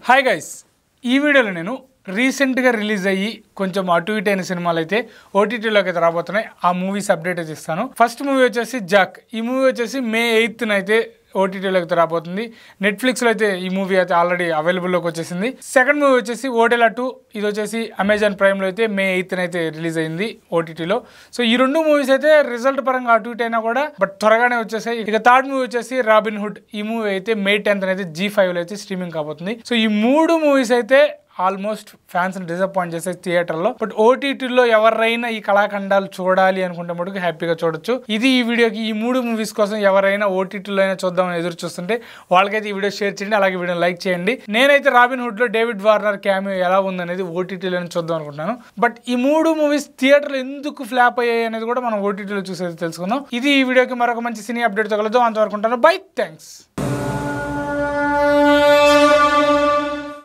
Hi guys, ఈ వీడియోలో నేను రీసెంట్గా రిలీజ్ అయ్యి కొంచెం అటు ఇటు అయిన సినిమాలు అయితే ఓటీటీలోకి అయితే రాబోతున్నాయి. ఆ మూవీస్ అప్డేట్ అయితే ఇస్తాను. ఫస్ట్ మూవీ వచ్చేసి జాక్. ఈ మూవీ వచ్చేసి May 8th అయితే ఓటీటీలోకి అయితే రాబోతుంది. నెట్ఫ్లిక్స్లో అయితే ఈ మూవీ అయితే ఆల్రెడీ అవైలబుల్లోకి వచ్చేసింది. సెకండ్ మూవీ వచ్చేసి ఓడెలా 2. ఇది వచ్చేసి అమెజాన్ ప్రైమ్లో అయితే May 8th అయితే రిలీజ్ అయింది ఓటీటీలో. సో ఈ రెండు మూవీస్ అయితే రిజల్ట్ పరంగా అటు ఇటు అయినా కూడా బట్ త్వరగానే వచ్చేసాయి. ఇక థర్డ్ మూవీ వచ్చేసి రాబిన్ హుడ్. ఈ మూవీ అయితే May 10th అయితే G5లో అయితే స్ట్రీమింగ్ కాబోతుంది. సో ఈ మూడు మూవీస్ అయితే ఆల్మోస్ట్ ఫ్యాన్స్ ని డిసప్పాయింట్ చేసే థియేటర్లో. బట్ ఓటీటీలో ఎవరైనా ఈ కళాఖండాలు చూడాలి అనుకుంటే మటుకు హ్యాపీగా చూడొచ్చు. ఇది ఈ వీడియోకి ఈ మూడు మూవీస్ కోసం ఎవరైనా ఓటీటీలో అయినా చూద్దామని ఎదురు చూస్తుంటే వాళ్ళకైతే ఈ వీడియో షేర్ చేయండి, అలాగే వీడియో లైక్ చేయండి. నేనైతే రాబిన్ హుడ్ లో డేవిడ్ వార్నర్ క్యామియో ఎలా ఉందనేది ఓటీటీలో చూద్దాం అనుకుంటున్నాను. బట్ ఈ మూడు మూవీస్ థియేటర్లో ఎందుకు ఫ్లాప్ అయ్యాయి అనేది కూడా మనం ఓటీటీలో చూసేది తెలుసుకుందాం. ఇది ఈ వీడియోకి మరొక మంచి సినీ అప్డేట్ తో కలుద్దాం. అంతవరకు ఉంటాను. By, thanks.